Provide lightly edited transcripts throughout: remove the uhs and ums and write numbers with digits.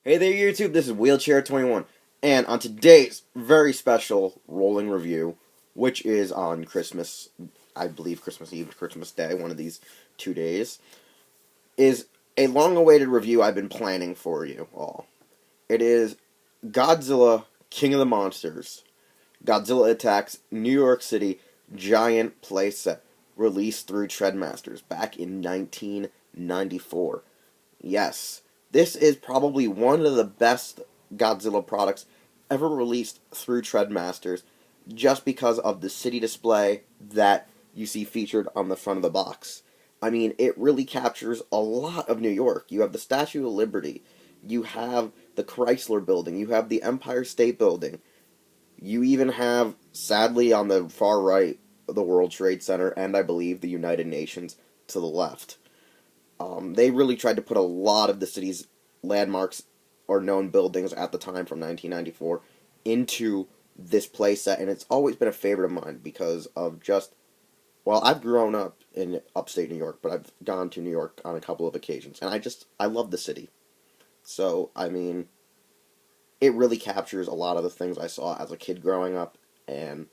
Hey there YouTube, this is Wheelchair21, and on today's very special rolling review, which is on Christmas, I believe Christmas Eve, Christmas Day, one of these 2 days, is a long-awaited review I've been planning for you all. It is Godzilla, King of the Monsters, Godzilla Attacks New York City Giant Playset, released through Trendmasters back in 1994. Yes, this is probably one of the best Godzilla products ever released through Trendmasters, just because of the city display that you see featured on the front of the box. I mean, it really captures a lot of New York. You have the Statue of Liberty, you have the Chrysler Building, you have the Empire State Building, you even have, sadly, on the far right, the World Trade Center, and I believe the United Nations to the left. They really tried to put a lot of the city's landmarks or known buildings at the time from 1994 into this playset, and it's always been a favorite of mine because of just, well, I've grown up in upstate New York, but I've gone to New York on a couple of occasions, and I love the city. So, I mean, it really captures a lot of the things I saw as a kid growing up, and,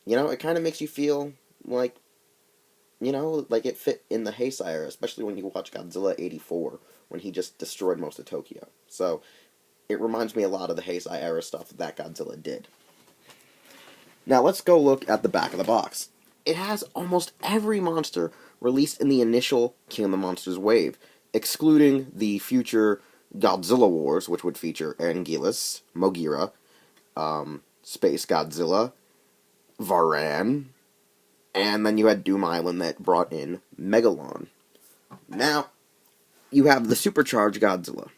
it kind of makes you feel like like it fit in the Heisei era, especially when you watch Godzilla 84, when he just destroyed most of Tokyo. So, it reminds me a lot of the Heisei era stuff that Godzilla did. Now, let's go look at the back of the box. It has almost every monster released in the initial King of the Monsters wave, excluding the future Godzilla Wars, which would feature Anguillus, Mogira, Space Godzilla, Varan, and then you had Doom Island that brought in Megalon. Now, you have the Supercharged Godzilla,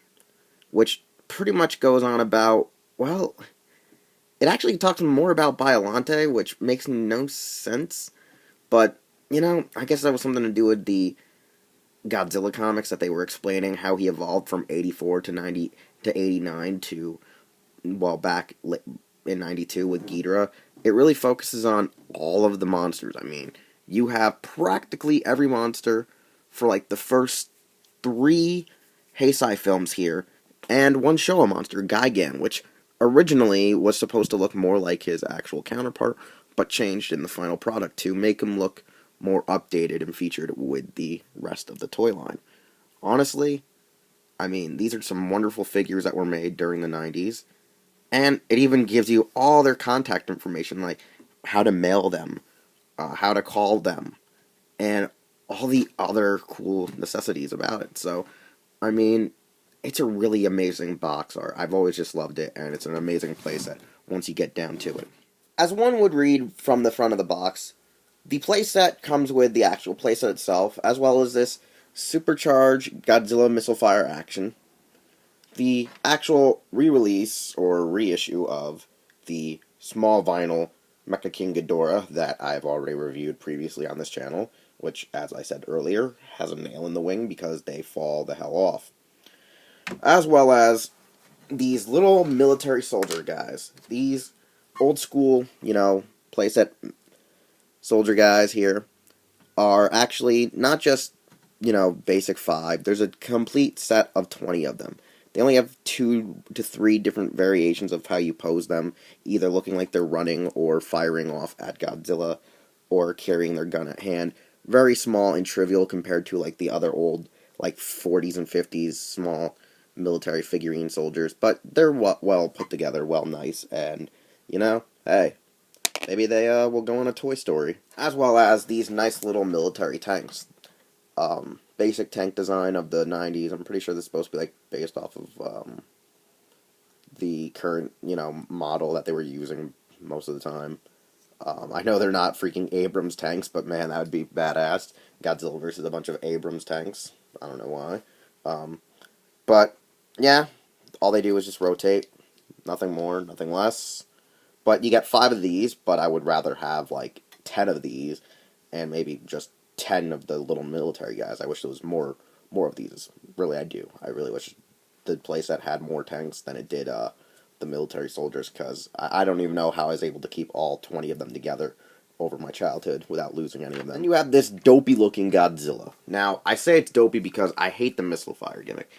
which pretty much goes on about, well, it actually talks more about Biollante, which makes no sense, but, I guess that was something to do with the Godzilla comics that they were explaining how he evolved from 84 to 90 to 89 to, well, back in 92 with Ghidorah. It really focuses on all of the monsters. I mean, you have practically every monster for like the first 3 Heisei films here, and one Showa monster, Gigan, which originally was supposed to look more like his actual counterpart, but changed in the final product to make him look more updated and featured with the rest of the toy line. Honestly, I mean, these are some wonderful figures that were made during the 90s, and it even gives you all their contact information, like how to mail them, how to call them, and all the other cool necessities about it. So, I mean, it's a really amazing box art. I've always just loved it, and it's an amazing playset once you get down to it. As one would read from the front of the box, the playset comes with the actual playset itself, as well as this supercharged Godzilla missile fire action, the actual re-release or reissue of the small vinyl Mecha-King Ghidorah that I've already reviewed previously on this channel, which, as I said earlier, has a nail in the wing because they fall the hell off. As well as these little military soldier guys. These old school, playset soldier guys here are actually not just, basic 5. There's a complete set of 20 of them. They only have 2 to 3 different variations of how you pose them, either looking like they're running or firing off at Godzilla or carrying their gun at hand. Very small and trivial compared to like the other old, like 40s and 50s small military figurine soldiers, but they're well put together, well nice, and, hey, maybe they will go on a Toy Story. As well as these nice little military tanks. Basic tank design of the 90s. I'm pretty sure this is supposed to be like based off of the current, model that they were using most of the time. I know they're not freaking Abrams tanks, but man, that would be badass. Godzilla versus a bunch of Abrams tanks. I don't know why. But, yeah, all they do is just rotate. Nothing more, nothing less. But you get 5 of these, but I would rather have, like, 10 of these, and maybe just 10 of the little military guys. I wish there was more of these. Really, I do. I really wish the playset had more tanks than it did the military soldiers, because I don't even know how I was able to keep all 20 of them together over my childhood without losing any of them. And you have this dopey-looking Godzilla. Now, I say it's dopey because I hate the missile fire gimmick.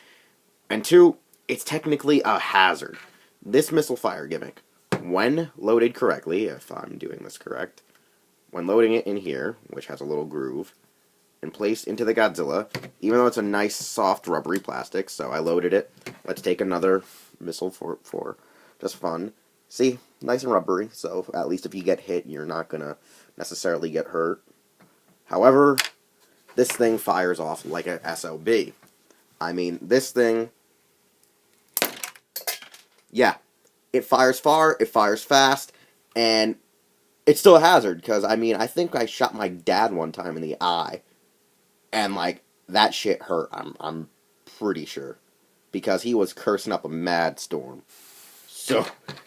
And 2, it's technically a hazard. This missile fire gimmick, when loaded correctly, if I'm doing this correct, when loading it in here, which has a little groove, and placed into the Godzilla, even though it's a nice, soft, rubbery plastic, so I loaded it. Let's take another missile for just fun. See, nice and rubbery, so at least if you get hit, you're not going to necessarily get hurt. However, this thing fires off like a SOB. I mean, this thing, yeah, it fires far, it fires fast, and it's still a hazard, because, I mean, I think I shot my dad one time in the eye, and, like, that shit hurt, I'm pretty sure, because he was cursing up a mad storm. So,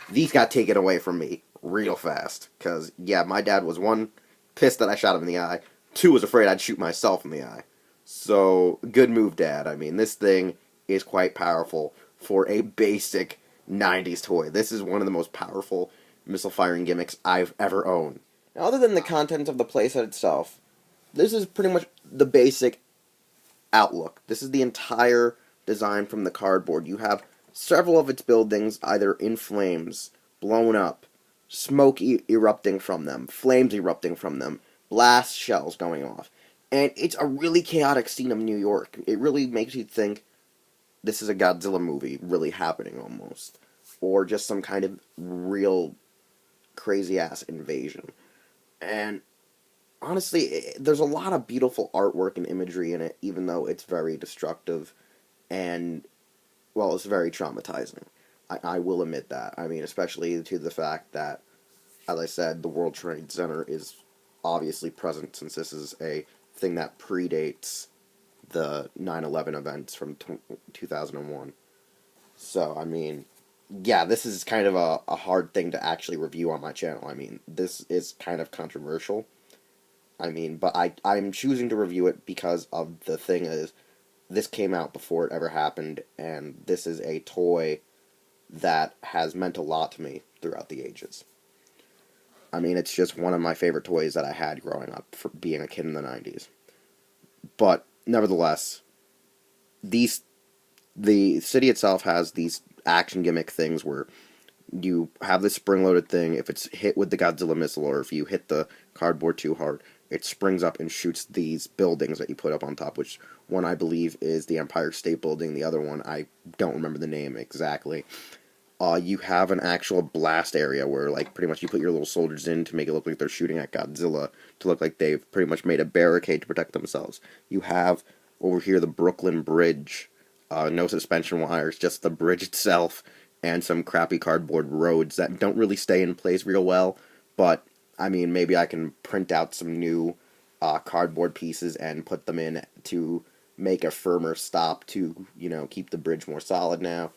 these got taken away from me real fast, because, yeah, my dad was, one, pissed that I shot him in the eye, two, was afraid I'd shoot myself in the eye. So, good move, Dad. I mean, this thing is quite powerful for a basic 90s toy. This is one of the most powerful missile firing gimmicks I've ever owned. Now, other than the contents of the playset itself, this is pretty much the basic outlook. This is the entire design from the cardboard. You have several of its buildings either in flames, blown up, smoke erupting from them, flames erupting from them, blast shells going off. And it's a really chaotic scene of New York. It really makes you think this is a Godzilla movie really happening almost. Or just some kind of real crazy-ass invasion. And honestly, there's a lot of beautiful artwork and imagery in it, even though it's very destructive and, well, it's very traumatizing. I will admit that. I mean, especially to the fact that, as I said, the World Trade Center is obviously present, since this is a thing that predates the 9/11 events from 2001. So, I mean, yeah, this is kind of a hard thing to actually review on my channel. I mean, this is kind of controversial. I mean, but I'm choosing to review it because of the thing is, this came out before it ever happened, and this is a toy that has meant a lot to me throughout the ages. I mean, it's just one of my favorite toys that I had growing up, for being a kid in the 90s. But, nevertheless, the city itself has these action gimmick things where you have this spring-loaded thing. If it's hit with the Godzilla missile, or if you hit the cardboard too hard, it springs up and shoots these buildings that you put up on top, which one I believe is the Empire State Building, the other one I don't remember the name exactly. You have an actual blast area where, like, pretty much you put your little soldiers in to make it look like they're shooting at Godzilla, to look like they've pretty much made a barricade to protect themselves. You have, over here, the Brooklyn Bridge. No suspension wires, just the bridge itself, and some crappy cardboard roads that don't really stay in place real well, but, I mean, maybe I can print out some new cardboard pieces and put them in to make a firmer stop to, you know, keep the bridge more solid now.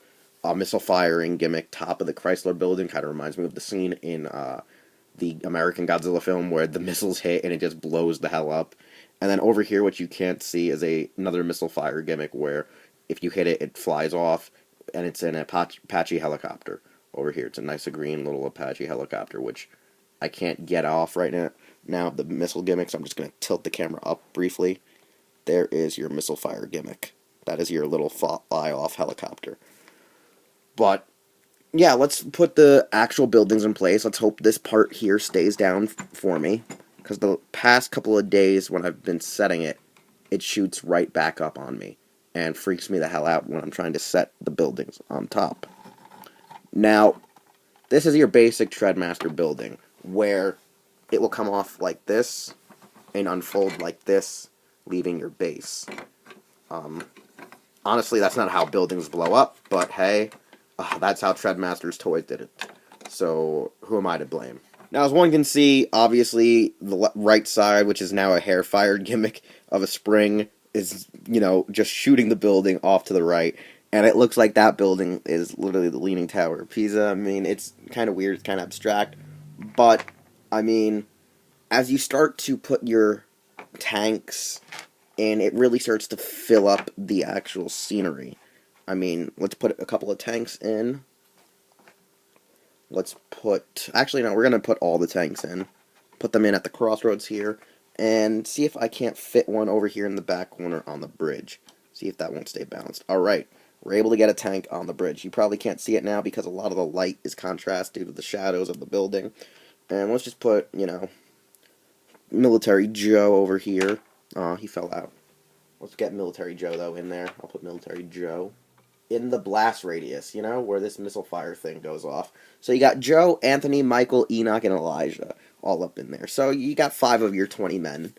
Missile firing gimmick, top of the Chrysler Building, kind of reminds me of the scene in the American Godzilla film where the missiles hit and it just blows the hell up. And then over here, what you can't see is another missile fire gimmick where if you hit it, it flies off, and it's an Apache helicopter. Over here, it's a nice green little Apache helicopter, which I can't get off right now, the missile gimmick, so I'm just going to tilt the camera up briefly. There is your missile fire gimmick. That is your little fly-off helicopter. But, yeah, let's put the actual buildings in place. Let's hope this part here stays down for me, because the past couple of days when I've been setting it, it shoots right back up on me, and freaks me the hell out when I'm trying to set the buildings on top. Now, this is your basic Trendmaster building, where it will come off like this, and unfold like this, leaving your base. Honestly, that's not how buildings blow up, but hey, that's how Trendmasters toys did it. So, who am I to blame? Now, as one can see, obviously, the right side, which is now a hair-fired gimmick of a spring, is, you know, just shooting the building off to the right. And it looks like that building is literally the Leaning Tower of Pisa. I mean, it's kind of weird, it's kind of abstract. But, I mean, as you start to put your tanks in, it really starts to fill up the actual scenery. I mean, let's put a couple of tanks in. Actually, no, we're going to put all the tanks in. Put them in at the crossroads here. And see if I can't fit one over here in the back corner on the bridge. See if that won't stay balanced. Alright, we're able to get a tank on the bridge. You probably can't see it now because a lot of the light is contrast due to the shadows of the building. And let's just put, Military Joe over here. Oh, he fell out. Let's get Military Joe, though, in there. I'll put Military Joe in the blast radius, where this missile fire thing goes off. So you got Joe, Anthony, Michael, Enoch, and Elijah all up in there. So you got 5 of your 20 men.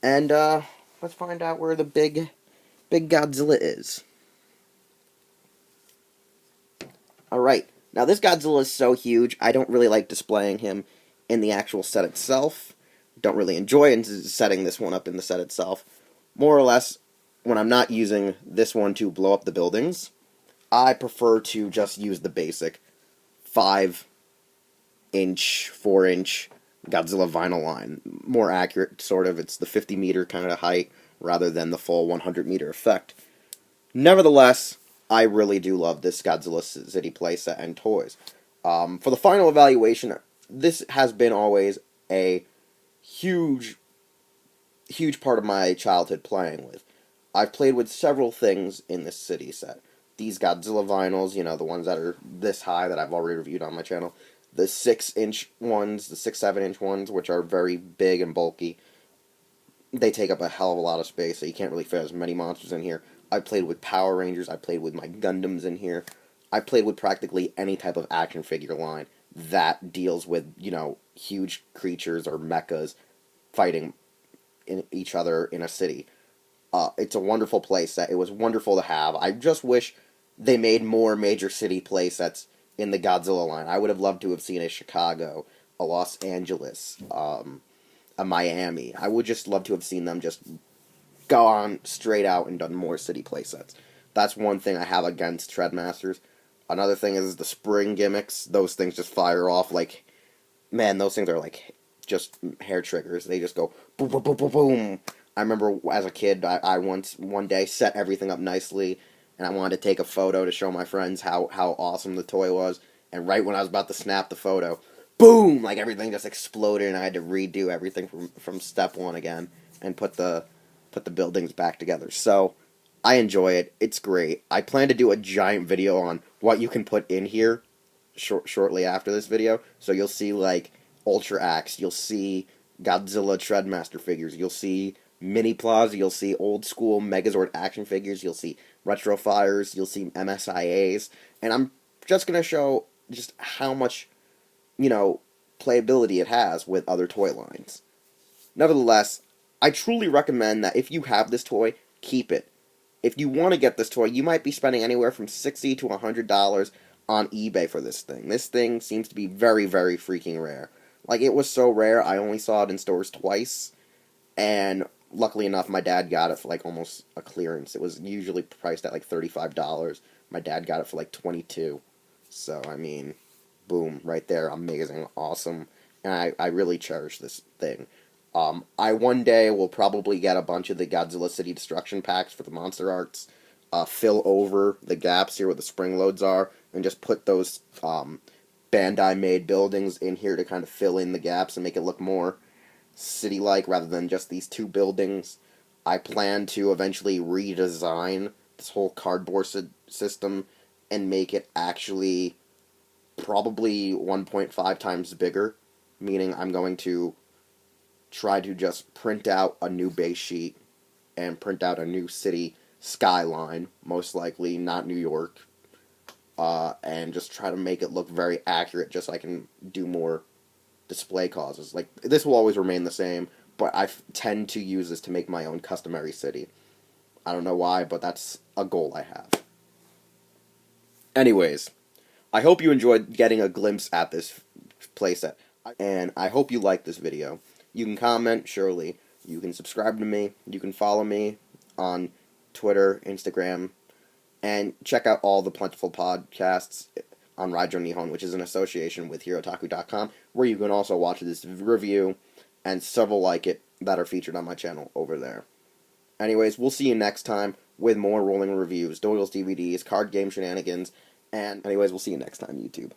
And let's find out where the big Godzilla is. Alright, now this Godzilla is so huge, I don't really like displaying him in the actual set itself. Don't really enjoy setting this one up in the set itself. More or less, when I'm not using this one to blow up the buildings, I prefer to just use the basic 5-inch, 4-inch Godzilla vinyl line. More accurate, sort of. It's the 50-meter kind of height rather than the full 100-meter effect. Nevertheless, I really do love this Godzilla City playset and toys. For the final evaluation, this has been always a huge part of my childhood playing with. I've played with several things in this city set. These Godzilla vinyls, the ones that are this high that I've already reviewed on my channel. The 6-inch ones, the 6-7-inch ones, which are very big and bulky. They take up a hell of a lot of space, so you can't really fit as many monsters in here. I played with Power Rangers, I played with my Gundams in here. I played with practically any type of action figure line that deals with, huge creatures or mechas fighting each other in a city. It's a wonderful playset. It was wonderful to have. I just wish they made more major city playsets in the Godzilla line. I would have loved to have seen a Chicago, a Los Angeles, a Miami. I would just love to have seen them just go on straight out and done more city playsets. That's one thing I have against Trendmasters. Another thing is the spring gimmicks. Those things just fire off like, man, those things are like just hair triggers. They just go boom, boom, boom, boom, boom. I remember as a kid, I once, one day, set everything up nicely, and I wanted to take a photo to show my friends how awesome the toy was, and right when I was about to snap the photo, boom, like everything just exploded, and I had to redo everything from step one again, and put the buildings back together. So, I enjoy it. It's great. I plan to do a giant video on what you can put in here shortly after this video, so you'll see, like, Ultra Axe, you'll see Godzilla Trendmaster figures, you'll see Mini Plaza, you'll see old school Megazord action figures, you'll see Retro Fires, you'll see MSIAs, and I'm just going to show just how much, playability it has with other toy lines. Nevertheless, I truly recommend that if you have this toy, keep it. If you want to get this toy, you might be spending anywhere from $60 to $100 on eBay for this thing. This thing seems to be very, very freaking rare. Like, it was so rare, I only saw it in stores twice, and luckily enough, my dad got it for, like, almost a clearance. It was usually priced at, like, $35. My dad got it for, like, $22. So, I mean, boom, right there, amazing, awesome, and I really cherish this thing. I one day will probably get a bunch of the Godzilla City Destruction packs for the Monster Arts, fill over the gaps here where the spring loads are, and just put those, Bandai-made buildings in here to kind of fill in the gaps and make it look more city-like rather than just these 2 buildings. I plan to eventually redesign this whole cardboard system and make it actually probably 1.5 times bigger, meaning I'm going to try to just print out a new base sheet and print out a new city skyline, most likely not New York, and just try to make it look very accurate just so I can do more display causes. Like, this will always remain the same, but I tend to use this to make my own customary city. I don't know why, but that's a goal I have. Anyways, I hope you enjoyed getting a glimpse at this playset, and I hope you liked this video. You can comment, surely. You can subscribe to me. You can follow me on Twitter, Instagram, and check out all the plentiful podcasts on Raijo Nihon, which is an association with HeroTaku.com, where you can also watch this review and several like it that are featured on my channel over there. Anyways, we'll see you next time with more rolling reviews, Doyle's DVDs, card game shenanigans, and anyways, we'll see you next time, YouTube.